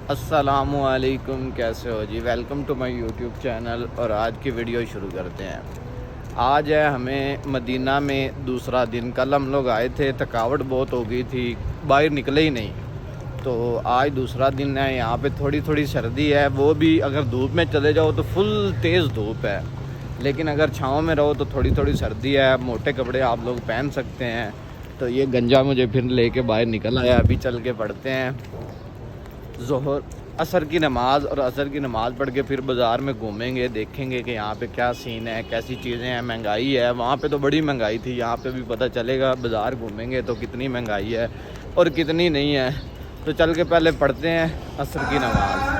अस्सलामुअलैकुम, कैसे हो जी। Welcome to my YouTube channel. और आज की वीडियो शुरू करते हैं। आज है हमें मदीना में दूसरा दिन। कल हम लोग आए थे, थकावट बहुत हो गई थी, बाहर निकले ही नहीं। तो आज दूसरा दिन है। यहाँ पे थोड़ी थोड़ी सर्दी है, वो भी अगर धूप में चले जाओ तो फुल तेज़ धूप है, लेकिन अगर छाँव में रहो तो थोड़ी थोड़ी सर्दी है। मोटे कपड़े आप लोग पहन सकते हैं। तो ये गंजा मुझे फिर लेके बाहर निकल आया। अभी चल के पढ़ते हैं ज़ोहर असर की नमाज़, और असर की नमाज़ पढ़ के फिर बाज़ार में घूमेंगे, देखेंगे कि यहाँ पे क्या सीन है, कैसी चीज़ें हैं। महंगाई है, वहाँ पे तो बड़ी महंगाई थी, यहाँ पे भी पता चलेगा। बाज़ार घूमेंगे तो कितनी महंगाई है और कितनी नहीं है। तो चल के पहले पढ़ते हैं असर की नमाज़।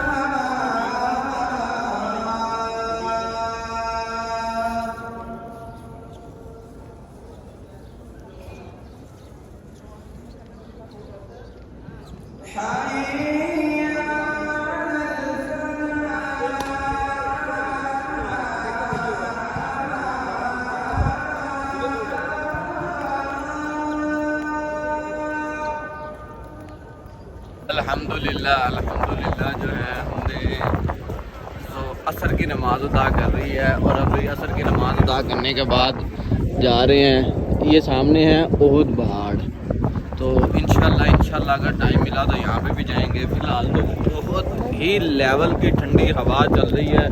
अल्हम्दुलिल्लाह जो है हमने तो असर की नमाज़ अदा कर रही है। और अभी असर की नमाज़ अदा करने के बाद जा रहे हैं। ये सामने है ओहद पहाड़। तो इंशाल्लाह अगर टाइम मिला तो यहाँ पे भी जाएंगे। फ़िलहाल तो बहुत ही लेवल की ठंडी हवा चल रही है,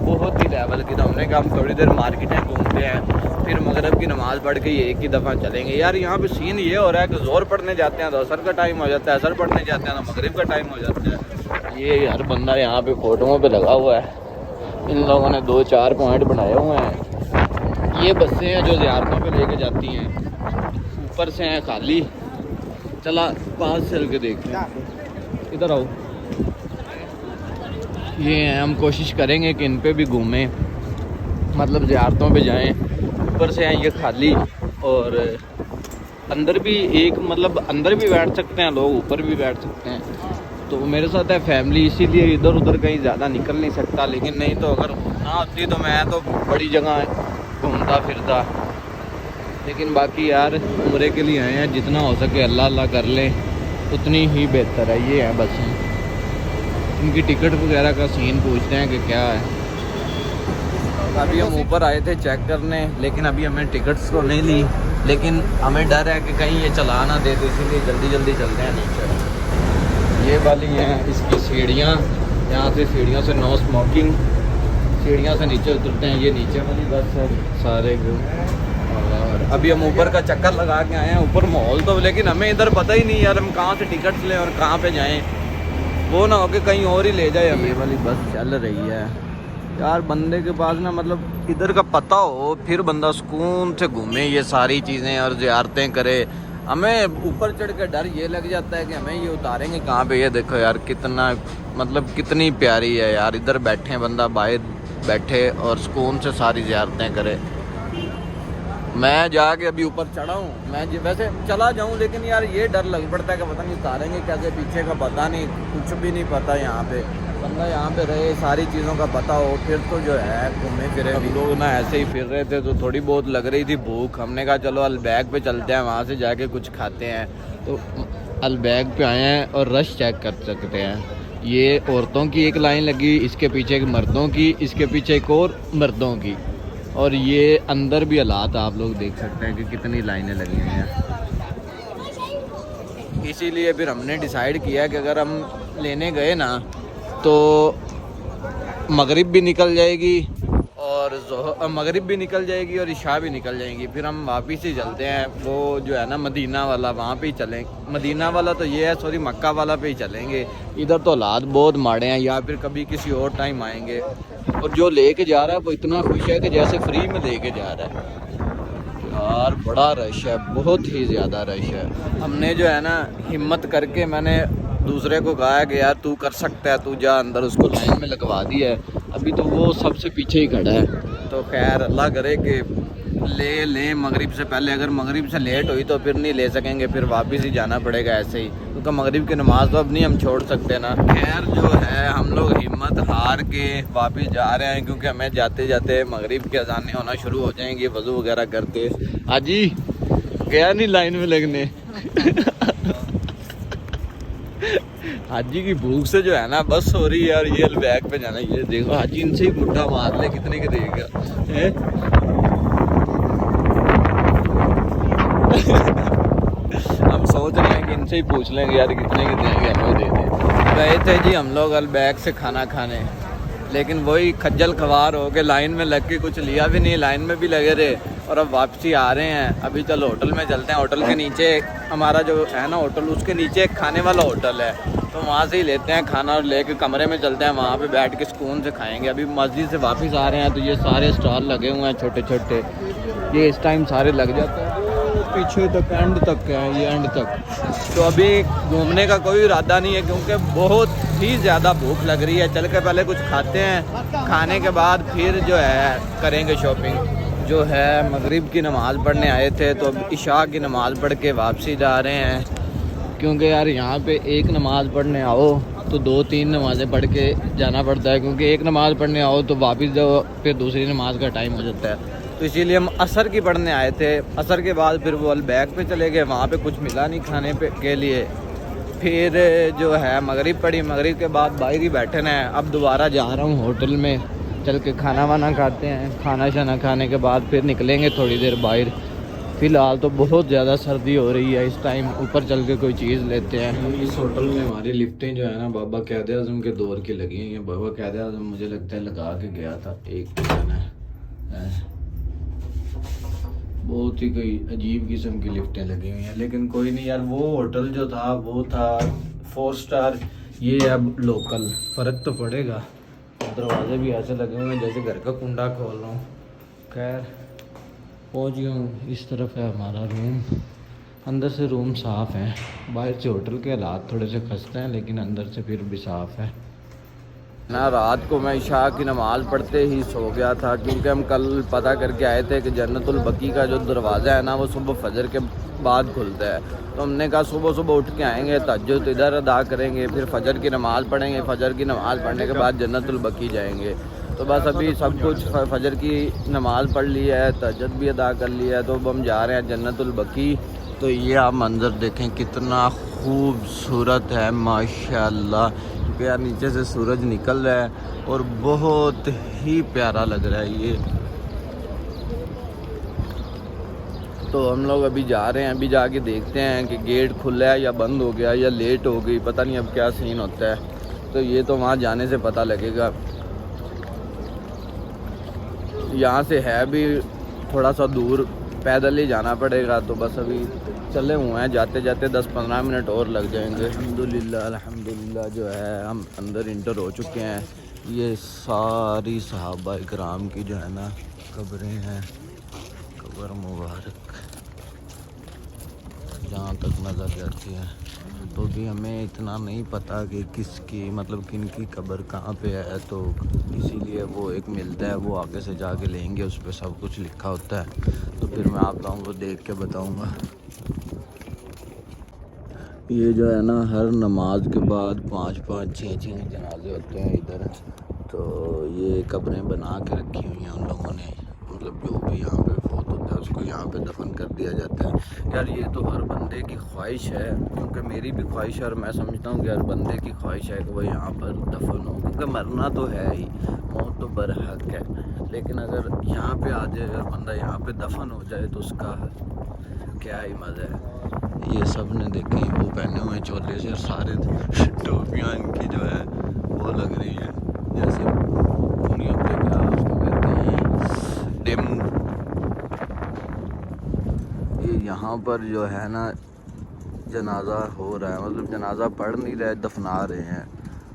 बहुत ही लेवल की। तो हमने कहा हम थोड़ी देर मार्केटें घूमते हैं, फिर मगरिब की नमाज़ पढ़ के ये एक ही दफ़ा चलेंगे। यार यहाँ पे सीन ये हो रहा है कि ज़ोर पढ़ने जाते हैं तो असर का टाइम हो जाता है, असर पढ़ने जाते हैं तो मगरिब का टाइम हो जाता है। ये हर बंदा यहाँ पे फोटोओं पे लगा हुआ है। इन लोगों ने 2-4 पॉइंट बनाए हुए हैं। ये बसें हैं जो ज़ियारतों पे लेके जाती हैं, ऊपर से हैं खाली। चला पास चल के देखते हैं, इधर आओ। ये हैं, हम कोशिश करेंगे कि इन पे भी घूमें, मतलब ज़ियारतों पे जाएं। ऊपर से हैं ये खाली, और अंदर भी एक मतलब अंदर भी बैठ सकते हैं लोग, ऊपर भी बैठ सकते हैं। तो मेरे साथ है फैमिली, इसीलिए इधर उधर कहीं ज़्यादा निकल नहीं सकता। लेकिन नहीं तो अगर ना होती तो मैं तो बड़ी जगह घूमता फिरता। लेकिन बाकी यार उम्रे के लिए आए हैं, जितना हो सके अल्लाह अल्लाह कर लें उतनी ही बेहतर है। ये है बस, इनकी टिकट वगैरह का सीन पूछते हैं कि क्या है। अभी हम ऊपर आए थे चेक करने, लेकिन अभी हमें टिकट्स तो नहीं ली। लेकिन हमें डर है कि कहीं ये चला ना दे, तो इसीलिए जल्दी जल्दी चलते हैं नीचे। ये वाली हैं इसकी सीढ़ियाँ, यहाँ से सीढ़ियों से नो स्मोकिंग, सीढ़ियों से नीचे उतरते हैं। ये नीचे वाली बस है सारे। और अभी हम ऊपर का चक्कर लगा के आए हैं। ऊपर माहौल तो, लेकिन हमें इधर पता ही नहीं यार हम कहाँ से टिकट्स लें और कहाँ पे जाएं। वो ना हो कि कहीं और ही ले जाए हमें। ये वाली बस चल रही है यार। बंदे के पास ना मतलब इधर का पता हो, फिर बंदा सुकून से घूमे ये सारी चीज़ें और ज़ियारतें करे। हमें ऊपर चढ़ के डर ये लग जाता है कि हमें ये उतारेंगे कहाँ पे। ये देखो यार कितना मतलब कितनी प्यारी है यार। इधर बैठे बंदा बाहर बैठे और सुकून से सारी ज़ियारतें करे। मैं जाके अभी ऊपर चढ़ा हूँ। मैं वैसे चला जाऊँ, लेकिन यार ये डर लग पड़ता है कि पता नहीं उतारेंगे कैसे, पीछे का पता नहीं, कुछ भी नहीं पता। यहाँ पे बंदा यहाँ पे रहे, सारी चीज़ों का पता हो, फिर तो जो है घूमे फिरे। हम लोग ना ऐसे ही फिर रहे थे तो थोड़ी बहुत लग रही थी भूख। हमने कहा चलो अलबैग पे चलते हैं, वहाँ से जाके कुछ खाते हैं। तो अलबैग पे आए हैं और रश चेक कर सकते हैं। ये औरतों की एक लाइन लगी, इसके पीछे एक मर्दों की, इसके पीछे एक और मर्दों की। और ये अंदर भी हालात आप लोग देख सकते हैं कि कितनी लाइनें लगी हुई हैं। इसीलिए फिर हमने डिसाइड किया कि अगर हम लेने गए ना तो मगरिब भी निकल जाएगी और मगरिब भी निकल जाएगी और इशा भी निकल जाएंगी। फिर हम वापस ही चलते हैं। वो जो है ना मदीना वाला, वहाँ पे ही चलें। मदीना वाला तो ये है, सॉरी मक्का वाला पे ही चलेंगे। इधर तो हालात बहुत माड़े हैं, या फिर कभी किसी और टाइम आएंगे। और जो लेके जा रहा है वो इतना खुश है कि जैसे फ्री में लेके जा रहा है। यार बड़ा रश है, बहुत ही ज़्यादा रश है। हमने जो है ना हिम्मत करके मैंने दूसरे को कहा कि यार तू कर सकता है, तू जा अंदर। उसको लाइन में लगवा दिया है। अभी तो वो सबसे पीछे ही खड़ा है। तो खैर अल्लाह करे कि ले लें मगरिब से पहले। अगर मगरिब से लेट हुई तो फिर नहीं ले सकेंगे, फिर वापस ही जाना पड़ेगा ऐसे ही, क्योंकि मगरिब की नमाज़ तो अब नहीं हम छोड़ सकते ना। खैर जो है हम लोग हिम्मत हार के वापस जा रहे हैं, क्योंकि हमें जाते जाते मगरिब के अज़ानें होना शुरू हो जाएंगी। वज़ू वगैरह करते हाजी गया नहीं लाइन में लगने हाजी की भूख से जो है ना बस हो रही है। और ये बैग पे जाना, ये देखो हाजी इनसे ही मुट्ठा मार ले, कितने के देगा हम सोच रहे हैं कि इनसे ही पूछ लेंगे यार कितने के देंगे, हमें दे दें। गए थे जी हम लोग अलबैग से खाना खाने, लेकिन वही खज्जल खवार हो के लाइन में लग के कुछ लिया भी नहीं, लाइन में भी लगे रहे और अब वापसी आ रहे हैं। अभी चलो होटल में चलते हैं। होटल के नीचे हमारा जो है ना होटल, उसके नीचे एक खाने वाला होटल है, तो वहाँ से ही लेते हैं खाना और लेके कमरे में चलते हैं, वहाँ पे बैठ के सुकून से खाएंगे। अभी मस्जिद से वापस आ रहे हैं तो ये सारे स्टॉल लगे हुए हैं छोटे छोटे, ये इस टाइम सारे लग जाते हैं पीछे तक, एंड तक है ये, एंड तक। तो अभी घूमने का कोई इरादा नहीं है क्योंकि बहुत ही ज़्यादा भूख लग रही है। चल के पहले कुछ खाते हैं, खाने के बाद फिर जो है करेंगे शॉपिंग। जो है मगरिब की नमाज़ पढ़ने आए थे तो अब इशा की नमाज़ पढ़ के वापसी जा रहे हैं, क्योंकि यार यहाँ पे एक नमाज़ पढ़ने आओ तो 2-3 नमाज़ें पढ़ के जाना पड़ता है, क्योंकि एक नमाज़ पढ़ने आओ तो वापस जाओ फिर दूसरी नमाज का टाइम हो जाता है। तो इसीलिए हम असर की पढ़ने आए थे। असर के बाद फिर वो अलबैग पे चले गए, वहाँ पे कुछ मिला नहीं खाने पे के लिए। फिर जो है मगरिब पढ़ी, मगरिब के बाद बाहर ही बैठे हैं। अब दोबारा जा रहा हूँ होटल में, चल के खाना वाना खाते हैं। खाना शाना खाने के बाद फिर निकलेंगे थोड़ी देर बाहर। फ़िलहाल तो बहुत ज़्यादा सर्दी हो रही है इस टाइम, ऊपर चल के कोई चीज़ लेते हैं। इस होटल में हमारी लिफ्टें जो है ना बाबा क़ायद आज़म के दौर की लगी हैं। बाबा क़ायद आज़म मुझे लगता है लगा के गया था एक दिन है। बहुत ही कोई अजीब किस्म की लिफ्टें लगी हुई हैं, लेकिन कोई नहीं यार। वो होटल जो था वो था 4 स्टार, ये अब लोकल, फ़र्क तो पड़ेगा। दरवाजे भी ऐसे लगे हुए हैं जैसे घर का कुंडा खोल रहा हूँ। खैर पहुँच गया हूँ। इस तरफ है हमारा रूम, अंदर से रूम साफ़ है। बाहर से होटल के हालात थोड़े से खस्ते हैं, लेकिन अंदर से फिर भी साफ़ है ना। रात को मैं इशा की नमाज़ पढ़ते ही सो गया था, क्योंकि हम कल पता करके आए थे कि जन्नतुल बकी का जो दरवाज़ा है ना वो सुबह फजर के बाद खुलता है। तो हमने कहा सुबह सुबह उठ के आएंगे, तहज्जुद इधर अदा करेंगे, फिर फजर की नमाज़ पढ़ेंगे। फजर की नमाज़ पढ़ने के बाद जन्नतुल बकी जाएंगे। तो बस अभी सब कुछ फजर की नमाज़ पढ़ ली है, तहज्जुद भी अदा कर लिया है, तो अब हम जा रहे हैं जन्नतुल बकी। तो ये आप मंज़र देखें कितना खूबसूरत है माशाल्लाह। यार नीचे से सूरज निकल रहा है और बहुत ही प्यारा लग रहा है ये। तो हम लोग अभी जा रहे हैं, अभी जाके देखते हैं कि गेट खुला है या बंद हो गया या लेट हो गई, पता नहीं अब क्या सीन होता है। तो ये तो वहाँ जाने से पता लगेगा। यहाँ से है भी थोड़ा सा दूर, पैदल ही जाना पड़ेगा। तो बस अभी चले हुए हैं, जाते जाते 10-15 मिनट और लग जाएंगे। अल्हम्दुलिल्लाह जो है हम अंदर इंटर हो चुके हैं। ये सारी सहाबा इकराम की जो है ना कब्रें हैं, कब्र मुबारक जहाँ तक नज़र जाती है। तो भी हमें इतना नहीं पता कि किसकी मतलब किन की कब्र कहाँ पे है, तो इसीलिए वो एक मिलता है, वो आगे से जाके लेंगे, उस पर सब कुछ लिखा होता है। तो फिर मैं आप लोगों को देख के बताऊँगा। ये जो है ना हर नमाज के बाद 5-5, 6-6 जनाजे होते हैं इधर। तो ये कब्रें बना के रखी हुई हैं उन लोगों ने, मतलब जो भी यहाँ पे फौत होता है उसको यहाँ पे दफन कर दिया जाता है। यार ये तो हर बंदे की ख्वाहिश है, क्योंकि मेरी भी ख्वाहिश है और मैं समझता हूँ कि हर बंदे की ख्वाहिश है कि वो यहाँ पर दफन हो, क्योंकि मरना तो है ही, मौत तो बरहक है। लेकिन अगर यहाँ पे आ जाए, अगर बंदा यहाँ पे दफन हो जाए तो उसका क्या ही मज़ा है। ये सब ने देखे वो पहने हुए चोले से, सारे टोपियाँ इनकी जो है वो लग रही है जैसे दुनिया पे क्या उसको कहते हैं डेमू। ये यहाँ पर जो है ना जनाजा हो रहा है, मतलब जनाजा पढ़ नहीं रहे, दफना रहे हैं।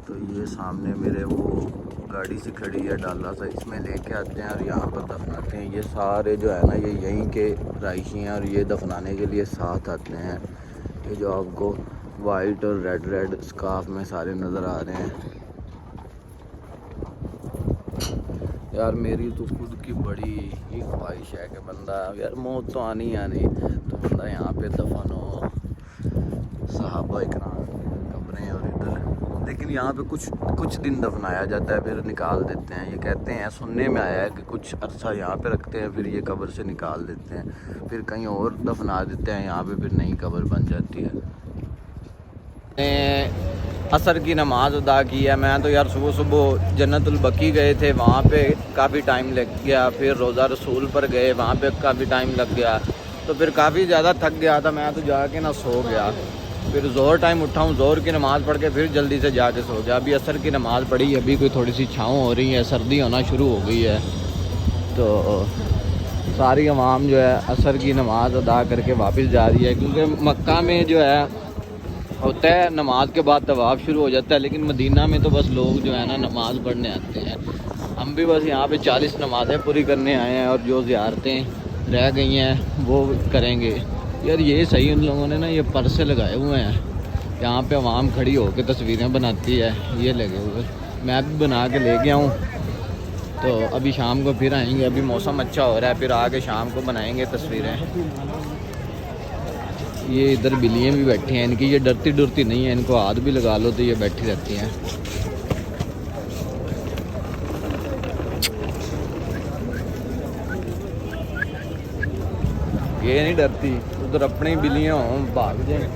तो ये सामने मेरे वो गाड़ी से खड़ी है डाला सा, इसमें लेके आते हैं और यहाँ पर दफनाते हैं। ये सारे जो है ना ये यहीं के रहायशी हैं और ये दफनाने के लिए साथ आते हैं। ये जो आपको वाइट और रेड स्कार्फ में सारे नज़र आ रहे हैं। यार मेरी तो खुद की बड़ी ही ख्वाहिश है कि बंदा यार मौत तो आनी आनी, तो बंदा यहाँ पे दफन हो, सहाबा इकराम कब्रें और इधर। लेकिन यहाँ पे कुछ दिन दफनाया जाता है फिर निकाल देते हैं। ये कहते हैं, सुनने में आया है कि कुछ अरसा यहाँ पे रखते हैं फिर ये कब्र से निकाल देते हैं, फिर कहीं और दफना देते हैं यहाँ पे, फिर नई कब्र बन जाती है। असर की नमाज़ अदा की है। मैं तो यार सुबह सुबह जन्नतुल बकी गए थे, वहाँ पे काफ़ी टाइम लग गया। फिर रोज़ा रसूल पर गए, वहाँ पे काफ़ी टाइम लग गया। तो फिर काफ़ी ज़्यादा थक गया था मैं, तो जाके ना सो गया। फिर ज़ोहर टाइम उठा हूँ, ज़ोहर की नमाज़ पढ़ के फिर जल्दी से जाके सो गया। अभी असर की नमाज़ पढ़ी, अभी कोई थोड़ी सी छाँव हो रही है, सर्दी होना शुरू हो गई है। तो सारी अवाम जो है असर की नमाज़ अदा करके वापस जा रही है, क्योंकि मक्का में जो है होता है नमाज के बाद तवाफ़ शुरू हो जाता है, लेकिन मदीना में तो बस लोग जो है ना नमाज़ पढ़ने आते हैं। हम भी बस यहाँ पे 40 नमाज़ें पूरी करने आए हैं और जो ज़ियारतें रह गई हैं वो करेंगे। यार ये सही उन लोगों ने ना ये परसे लगाए हुए हैं, यहाँ पे अवाम खड़ी होकर तस्वीरें बनाती है, ये लगे हुए। मैं भी बना के ले गया हूँ। तो अभी शाम को फिर आएंगे, अभी मौसम अच्छा हो रहा है, फिर आके शाम को बनाएंगे तस्वीरें। ये इधर बिल्लियाँ भी बैठी हैं, इनकी ये डरती डरती नहीं है, इनको हाथ भी लगा लो तो ये बैठी रहती हैं। ये नहीं डरती, उधर अपनी बिल्लियाँ हों भाग जाए।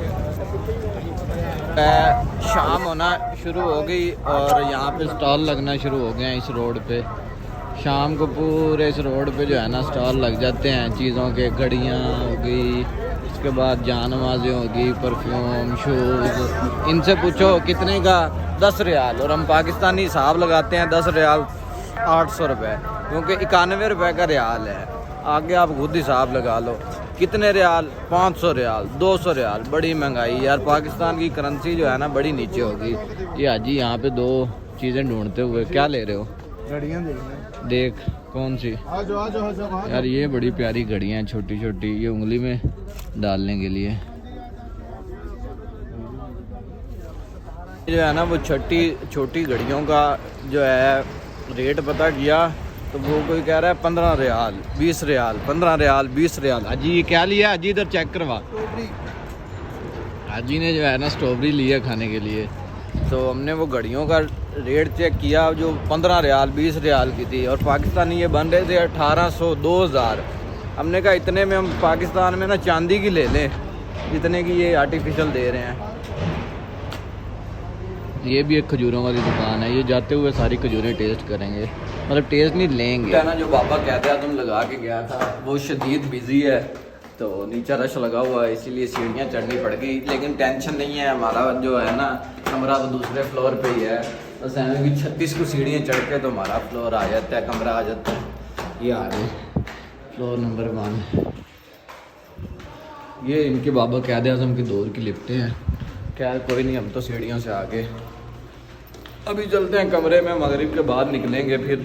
शाम होना शुरू हो गई और यहाँ पे स्टॉल लगना शुरू हो गए हैं इस रोड पे। शाम को पूरे इस रोड पे जो है ना स्टॉल लग जाते हैं चीज़ों के, घड़ियाँ हो गई, उसके बाद जानमाज़ें होगी, परफ्यूम, शूज़। इनसे पूछो कितने का, 10 रियाल, और हम पाकिस्तानी हिसाब लगाते हैं 10 रियाल 800 रुपये, क्योंकि 91 रुपये का रियाल है। आगे आप खुद हिसाब लगा लो कितने रियाल, 500 रियाल, 200 रियाल। बड़ी महंगाई यार, पाकिस्तान की करेंसी जो है ना बड़ी नीचे होगी। ये हाजी यहाँ पे 2 चीज़ें ढूंढते हुए, क्या ले रहे हो? घड़ियाँ देख कौन सी? यार ये बड़ी प्यारी घड़ियाँ हैं, छोटी छोटी, ये उंगली में डालने के लिए। जो है ना वो छोटी घड़ियों का जो है रेट पता किया तो वो कोई कह रहा है 15 रियाल, 20 रियाल, 15 रियाल, 20 रियाल। हाजी ये क्या लिया? हाजी इधर चेक करवा। हाजी ने जो है ना स्ट्रॉबेरी लिया खाने के लिए। तो हमने वो घड़ियों का रेट चेक किया, जो 15 रियाल 20 रियाल की थी, और पाकिस्तानी ये बन रहे थे 1800 2000। हमने कहा इतने में हम पाकिस्तान में ना चांदी की ले लें, जितने की ये आर्टिफिशियल दे रहे हैं। ये भी एक खजूरों वाली दुकान है, ये जाते हुए सारी खजूरें टेस्ट करेंगे, मतलब टेस्ट नहीं लेंगे ना। जो बाबा कहते हैं तुम लगा के गया था वो शदीद बिजी है, तो नीचे रश लगा हुआ है, इसीलिए सीढ़ियाँ चढ़नी पड़ गई। लेकिन टेंशन नहीं है, हमारा जो है ना कमरा वो दूसरे फ्लोर पे ही है, बस हमें भी 36 को सीढ़ियाँ चढ़ के तो हमारा फ्लोर आ जाता है, कमरा आ जाता है। ये आ गए फ्लोर नंबर 1। ये इनके बाबा क़ायद आज़म के दौर की लिफ्टें हैं। खैर कोई नहीं, हम तो सीढ़ियों से आगे अभी चलते हैं कमरे में। मगरिब के बाद निकलेंगे, फिर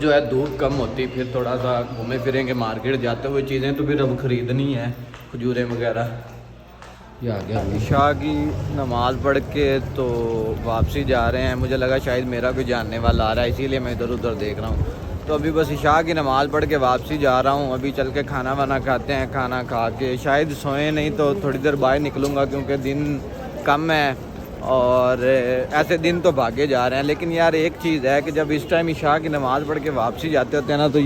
जो है धूप कम होती, फिर थोड़ा सा घूमे फिरेंगे मार्केट जाते हुए। चीज़ें तो फिर अब ख़रीदनी है, खजूरें वगैरह। ये आ गया इशा की नमाज़ पढ़ के तो वापसी जा रहे हैं। मुझे लगा शायद मेरा कोई जानने वाला आ रहा है, इसीलिए मैं इधर उधर देख रहा हूँ। तो अभी बस इशा की नमाज़ पढ़ के वापसी जा रहा हूँ। अभी चल के खाना वाना खाते हैं, खाना खा के शायद सोए नहीं तो थोड़ी देर बाहर निकलूँगा, क्योंकि दिन कम है और ऐसे दिन तो भागे जा रहे हैं। लेकिन यार एक चीज़ है कि जब इस टाइम इशा की नमाज़ पढ़ के वापसी जाते होते हैं ना, तो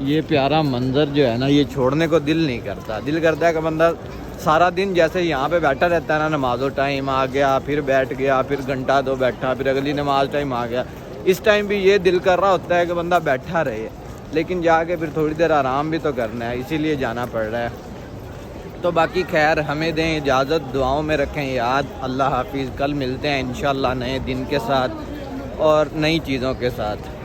ये प्यारा मंज़र जो है ना, ये छोड़ने को दिल नहीं करता। दिल करता है कि बंदा सारा दिन जैसे यहाँ पे बैठा रहता है ना, नमाज़ों टाइम आ गया, फिर बैठ गया, फिर घंटा 2 बैठा, फिर अगली नमाज टाइम आ गया। इस टाइम भी ये दिल कर रहा होता है कि बंदा बैठा रहे, लेकिन जाके फिर थोड़ी देर आराम भी तो करना है, इसीलिए जाना पड़ रहा है। तो बाकी खैर हमें दें इजाज़त, दुआओं में रखें याद। अल्लाह हाफिज़। कल मिलते हैं इंशाअल्लाह नए दिन के साथ और नई चीज़ों के साथ।